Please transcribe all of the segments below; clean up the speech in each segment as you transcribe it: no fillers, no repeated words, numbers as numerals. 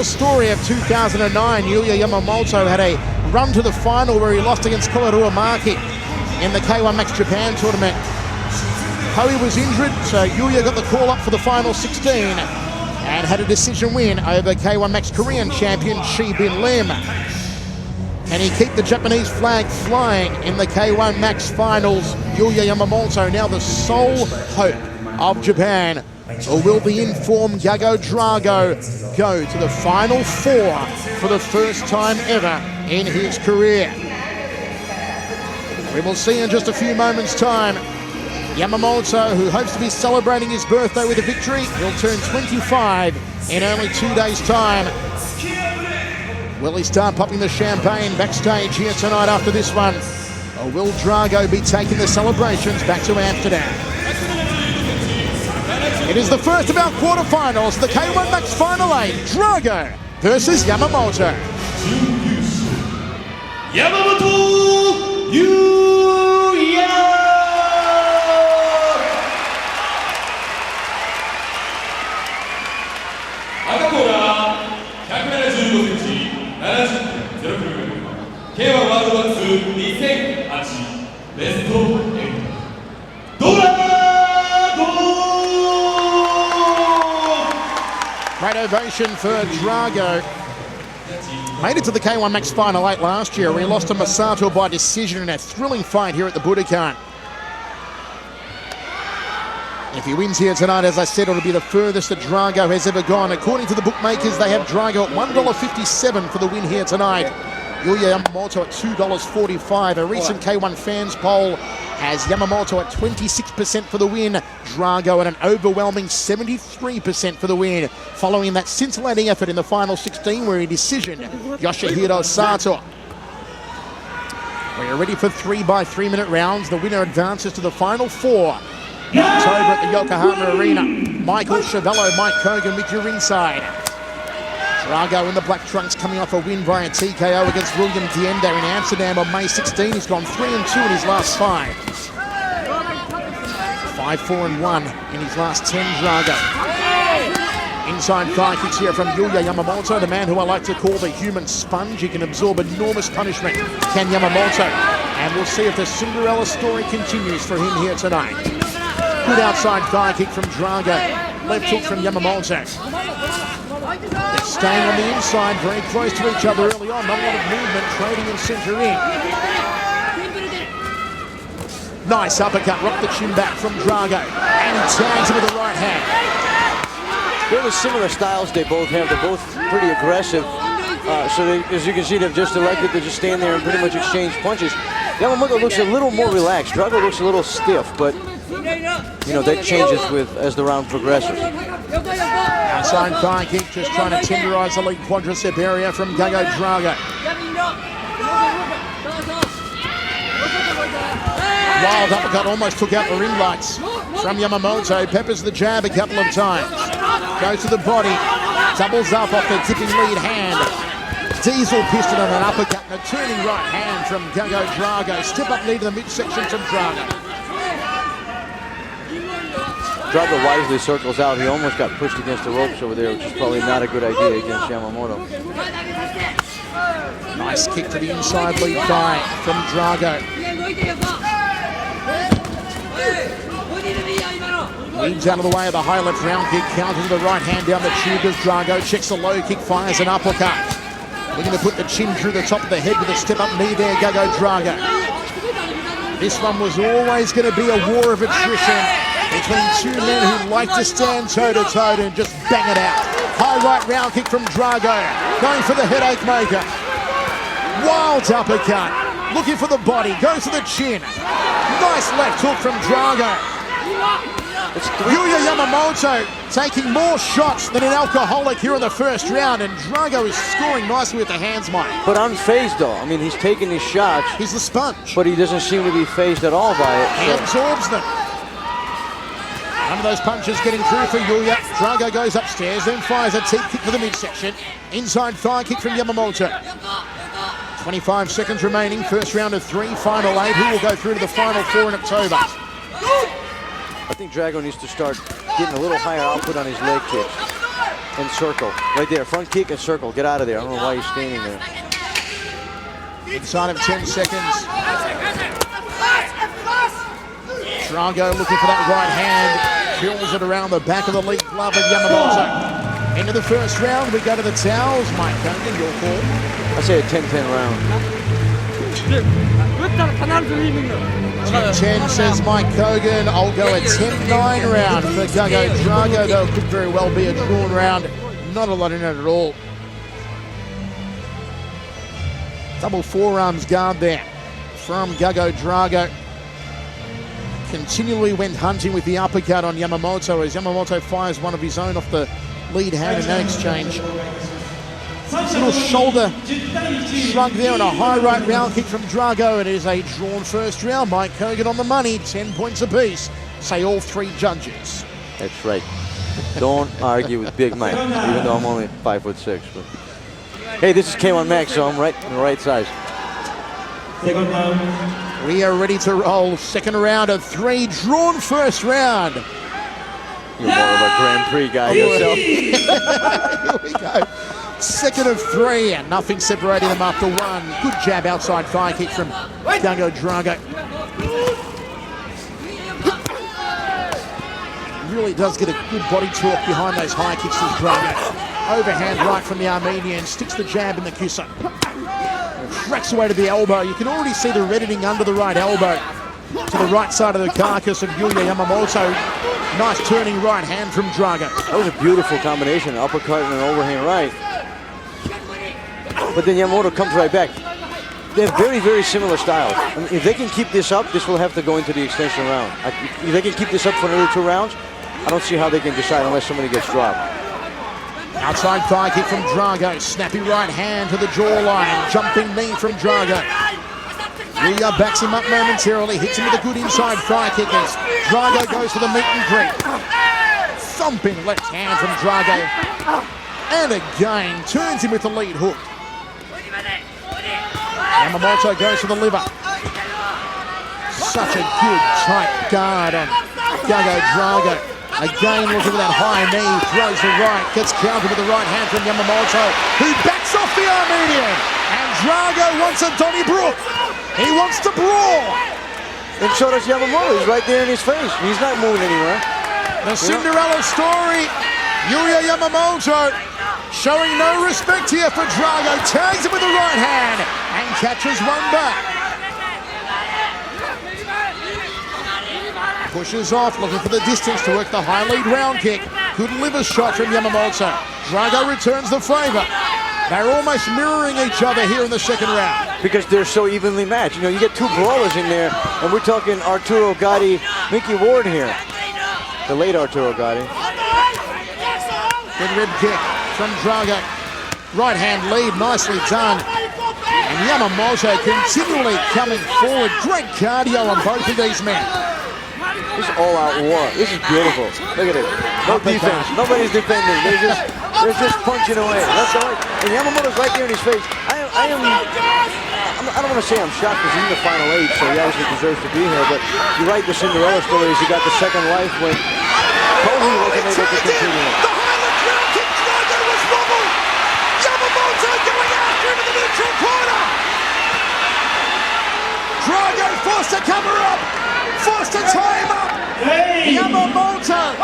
Story of 2009, Yuya Yamamoto had a run to the final where he lost against Maki in the K1 Max Japan tournament. Howie was injured, so Yuya got the call up for the final 16 and had a decision win over K1 Max Korean champion Shi Bin Lim. Can he keep the Japanese flag flying in the K1 Max finals? Yuya Yamamoto now the sole hope of Japan. Or will the informed DragoGaggo go to the final four for the first time ever in his career? We will see in just a few moments' time. Yamamoto, who hopes to be celebrating his birthday with a victory, will turn 25 in only 2 days' time. Will he start popping the champagne backstage here tonight after this one? Or will Drago be taking the celebrations back to Amsterdam? It is the first of our quarterfinals, the K1 Max Final 8, Drago versus Yamamoto. Yamamoto Yuya! Agakola 175cm 70kg K1 ワールドカップ2008ベスト8ドラゴ Great ovation for Drago. Made it to the K1 Max Final 8 last year where he lost to Masato by decision in a thrilling fight here at the Budokan. If he wins here tonight, as I said, it'll be the furthest that Drago has ever gone. According to the bookmakers, they have Drago at $1.57 for the win here tonight. Yuya Yamamoto at $2.45. A recent K1 fans poll has Yamamoto at 26% for the win, Drago at an overwhelming 73% for the win, following that scintillating effort in the final 16 where he decisioned Yoshihiro Sato. We are ready for 3 by 3 minute rounds. The winner advances to the final four in October at the Yokohama Arena. Michael Chavello, Mike Kogan with you ringside. Drago in the black trunks coming off a win via TKO against William Dienda in Amsterdam on May 16. He's gone 3-2 in his last 5. 5-4-1 in his last 10, Drago. Inside thigh kicks here from Yuya Yamamoto, the man who I like to call the human sponge. He can absorb enormous punishment, can Yamamoto. And we'll see if the Cinderella story continues for him here tonight. Good outside thigh kick from Drago. Left hook from Yamamoto. They're staying on the inside, very close to each other early on. Not a lot of movement, trading and center in. Nice uppercut, rock the chin back from Drago. And he tags him with the right hand. They're the similar styles they both have. They're both pretty aggressive. So they, as you can see, they've just elected to just stand there and pretty much exchange punches. Yamamoto looks a little more relaxed. Drago looks a little stiff, but you know, that changes as the round progresses. Outside thigh kick, just trying to tenderize the leg quadricep area from DragoGaggo. Wild uppercut almost took out the ring lights from Yamamoto. Peppers the jab a couple of times. Goes to the body, doubles up off the tipping lead hand. Diesel piston and an uppercut and a turning right hand from DragoGaggo. Step up knee to the midsection from Drago. Drago wisely circles out. He almost got pushed against the ropes over there, which is probably not a good idea against Yamamoto. Nice kick to the inside lead thigh from Drago. Weaves out of the way of the high left round kick, counters the right hand down the tube as Drago checks a low kick, fires an uppercut. Looking to put the chin through the top of the head with a step up knee there, DragoGaggo. This one was always going to be a war of attrition between two men who like to stand toe-to-toe and just bang it out. High right round kick from Drago, going for the headache maker. Wild uppercut, looking for the body, goes to the chin. Nice left hook from Drago. Yuya Yamamoto taking more shots than an alcoholic here in the first round, and Drago is scoring nicely with the hands, Mike. But unfazed though. I mean, he's taking his shots. He's the sponge. But he doesn't seem to be phased at all by it. He absorbs them. One of those punches getting through for Yuya. Drago goes upstairs, then fires a teep kick for the midsection. Inside thigh kick from Yamamoto. 25 seconds remaining, first round of 3, final 8. Who will go through to the final 4 in October? I think Drago needs to start getting a little higher output on his leg kicks. and circle. Right there, front kick and circle. Get out of there. I don't know why you're standing there. Inside of 10 seconds. Drago looking for that right hand. Kills it around the back of the lead glove of Yamamoto. Into the first round, we go to the towels. Mike Kogan, your call. I say a 10-10 round. 10 says Mike Kogan. I'll go a 10-9 round for Gago Drago, though it could very well be a drawn round. Not a lot in it at all. Double forearms guard there from Gago Drago. Continually went hunting with the uppercut on Yamamoto as Yamamoto fires one of his own off the lead hand in that exchange. Little shoulder shrug there and a high right round kick from Drago. It is a drawn first round. Mike Kogan on the money, 10 points apiece, say all three judges. That's right. Don't argue with Big Mike, even though I'm only 5'6". But hey, this is K1 Max, so I'm right in the right size. We are ready to roll. Second round of 3, drawn first round. You're more of a Grand Prix guy yourself. Here we go. Second of 3, and nothing separating them after 1. Good jab outside fire kick from Gago Drago. Really does get a good body torque behind those high kicks to Drago. Overhand right from the Armenian, sticks the jab in the kisser. Cracks away to the elbow. You can already see the reddening under the right elbow. To the right side of the carcass of Yuya Yamamoto. Nice turning right hand from Drago. That was a beautiful combination, an uppercut and an overhand right. But then Yamamoto comes right back. They have very, very similar styles. I mean, if they can keep this up, this will have to go into the extension round. If they can keep this up for another 2 rounds, I don't see how they can decide unless somebody gets dropped. Outside thigh kick from Drago. Snappy right hand to the jawline. Jumping knee from Drago. Yuya backs him up momentarily. Hits him with a good inside thigh kick as Drago goes for the meet and greet. Thumping left hand from Drago. And again, turns him with the lead hook. Yamamoto goes for the liver. Such a good tight guard on Gago Drago. Again looking for that high knee, throws the right, gets countered with the right hand from Yamamoto, who backs off the Armenian. And Drago wants a Donnybrook. He wants to brawl. And so does Yamamoto. He's right there in his face. He's not moving anywhere. The Cinderella story. Yuya Yamamoto showing no respect here for Drago. Tags him with the right hand and catches one back. Pushes off, looking for the distance to work the high lead round kick. Good liver shot from Yamamoto. Drago returns the favor. They're almost mirroring each other here in the second round. Because they're so evenly matched. You know, you get 2 brawlers in there, and we're talking Arturo Gatti, Mickey Ward here. The late Arturo Gatti. Good rib kick from Drago. Right hand lead, nicely done. And Yamamoto continually coming forward. Great cardio on both of these men. This is all-out war. This is beautiful. Look at it. No defense. Nobody's defending. They're just punching away. That's all right. And Yamamoto's right there in his face. I don't want to say I'm shocked because he's in the final 8, so he obviously deserves to be here. But you're right. The Cinderella story is he got the second life when Kohi wasn't able to continue it. The Highland ground kick. Drago was wobbled. Yamamoto going after him in the neutral corner. Drago forced to cover up. Forced to tie him up. Yamamoto,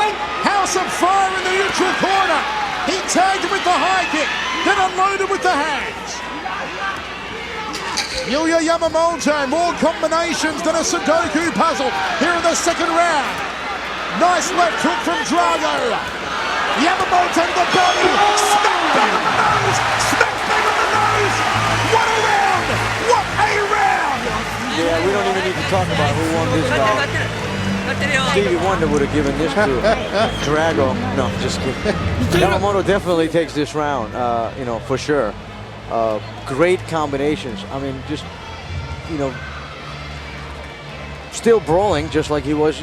house of fire in the neutral corner. He tagged him with the high kick, then unloaded with the hands. Yuya Yamamoto, more combinations than a Sudoku puzzle here in the second round. Nice left hook from Drago. Yamamoto to the belly. Smack bang on the nose. Smack bang on the nose. What a round. What a round. Yeah, we don't even need to talk about who won this round. Stevie Wonder would have given this to Drago. No, just kidding. Yamamoto definitely takes this round, you know, for sure. Great combinations. I mean, just, you know, still brawling just like he was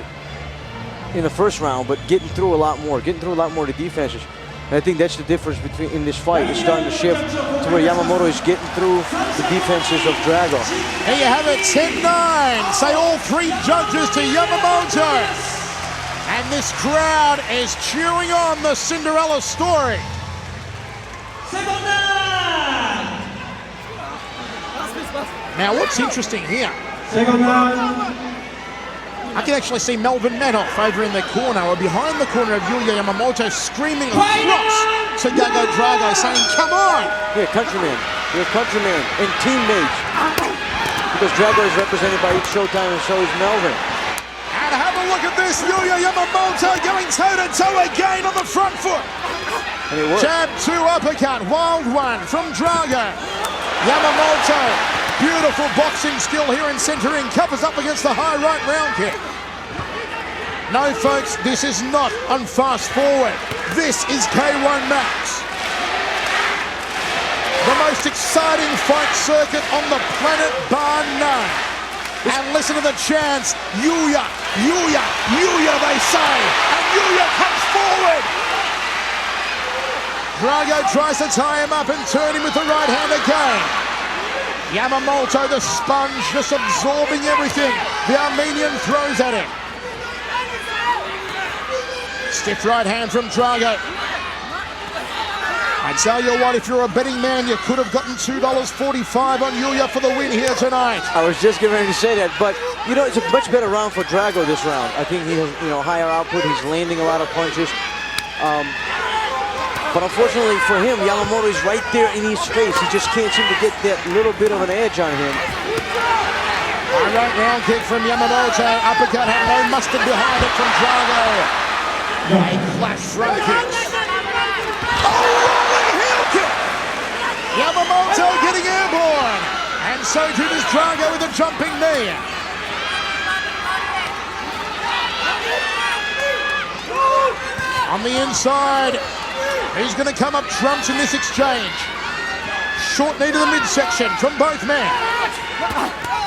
in the first round, but getting through a lot more, the defenses. And I think that's the difference between in this fight. It's starting to shift to where Yamamoto is getting through the defenses of Drago. There you have it, 10-9. Say all 3 judges to Yamamoto. And this crowd is cheering on the Cinderella story. Now, what's interesting here, Second round. I can actually see Melvin Metoff over in the corner, or behind the corner of Yuya Yamamoto, screaming across to DragoGagO, saying, come on! You're a countryman and teammates. Because Drago is represented by each Showtime, and so is Melvin. And have a look at this, Yuya Yamamoto going toe-to-toe again on the front foot. And it worked. Jab, 2 uppercut, wild one from Drago. Yamamoto, beautiful boxing skill here in centering, covers up against the high right round kick. No, folks, this is not on fast forward. This is K1 Max. The most exciting fight circuit on the planet, bar none. And listen to the chants, Yuya, Yuya, Yuya, they say. And Yuya comes forward. Drago tries to tie him up and turn him with the right hand again. Yamamoto, the sponge, just absorbing everything the Armenian throws at him. Stiff right hand from Drago. I tell you what, if you're a betting man, you could have gotten $2.45 on Yuya for the win here tonight. I was just getting ready to say that, but you know, it's a much better round for Drago this round. I think he has, you know, higher output. He's landing a lot of punches. But unfortunately for him, Yamamoto is right there in his face. He just can't seem to get that little bit of an edge on him. High right round kick from Yamamoto. Uppercut had no mustard behind it from Drago. A flash front kick. Oh, rolling heel kick! Yamamoto getting airborne. And so too does Drago with a jumping knee. On the inside, who's going to come up trumps in this exchange? Short knee to the midsection from both men.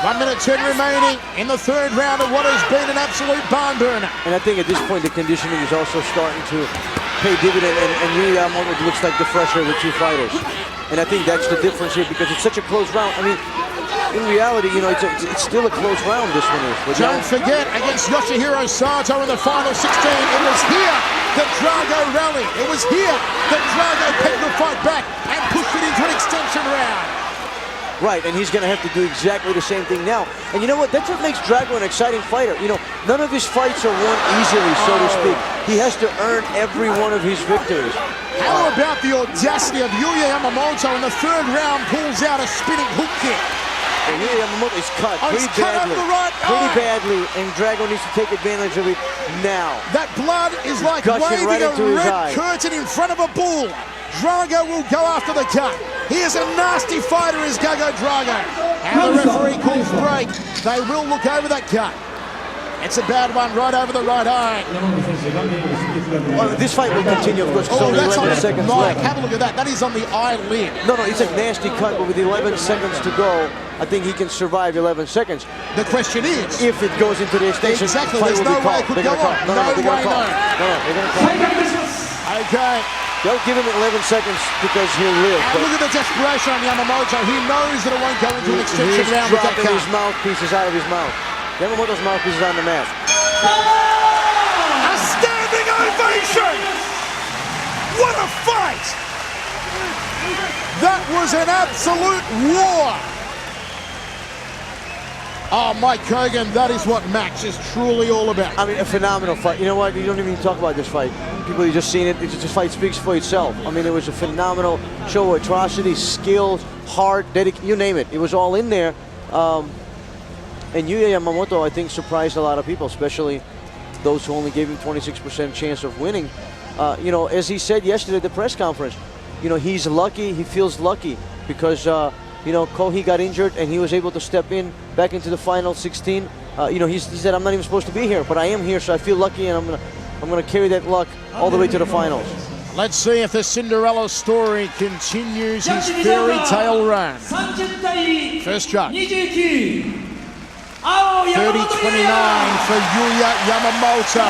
1 minute 10 remaining in the third round of what has been an absolute barn burner. And I think at this point the conditioning is also starting to pay dividend, and Yuya Yamamoto looks like the fresher of the two fighters. And I think that's the difference here, because it's such a close round. I mean, in reality, you know, it's still a close round, this one is. But don't forget, against Yoshihiro Sato in the final 16, it was here that Drago rallied. It was here that Drago pegged the fight back and pushed it into an extension round. Right, and he's going to have to do exactly the same thing now. And you know what? That's what makes Drago an exciting fighter. You know, none of his fights are won easily, so to speak. He has to earn every one of his victories. How about the audacity of Yuya Yamamoto in the third round pulls out a spinning hook kick? And Yuya Yamamoto is cut pretty badly. Pretty badly, and Drago needs to take advantage of it now. That blood is like waving right a red eye. curtain in front of a bull. Drago will go after the cut. He is a nasty fighter, is DragoGagO. And the referee calls break. They will look over that cut. It's a bad one right over the right eye. Well, this fight will continue, of course, because only 11 seconds left. Have a look at that. That is on the eyelid. No, it's a nasty cut, but with 11 seconds to go, I think he can survive 11 seconds. The question is, if it goes into the extension, exactly, fight there's will no be way it called. could go on. No way, no. They're going to call. Okay. They'll give him 11 seconds because he'll live. And look at the desperation on Yamamoto. He knows that it won't go into an extension round with that cut. He's dropping his mouthpieces out of his mouth. Yamamoto's mouthpiece is on the mat. A standing ovation! What a fight! That was an absolute war! Oh, Mike Kogan, that is what Max is truly all about. I mean, a phenomenal fight. You know what? You don't even talk about this fight. People, you just seen it. This fight speaks for itself. I mean, it was a phenomenal show of atrocity, skill, heart, dedication, you name it. It was all in there. And Yuya Yamamoto, I think, surprised a lot of people, especially those who only gave him 26% chance of winning. You know, as he said yesterday at the press conference, you know, he's lucky, he feels lucky because, you know, Kohi got injured and he was able to step in back into the final 16. You know, he said, I'm not even supposed to be here, but I am here, so I feel lucky, and I'm gonna carry that luck all the way to the finals. Let's see if the Cinderella story continues his fairy tale run. First judge. 30-29 for Yuya Yamamoto.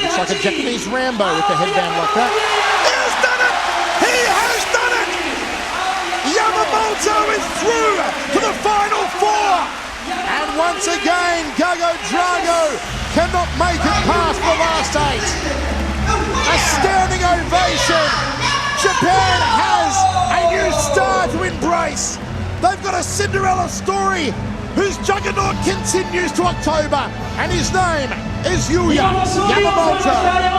Looks like a Japanese Rambo with the headband like that. He has done it! He has done it! Yamamoto is through to the final four! And once again, DragoGagO cannot make it past the last eight. A standing ovation. Japan has a new star They've got a Cinderella story whose juggernaut continues to October, and his name is Yuya Yamamoto.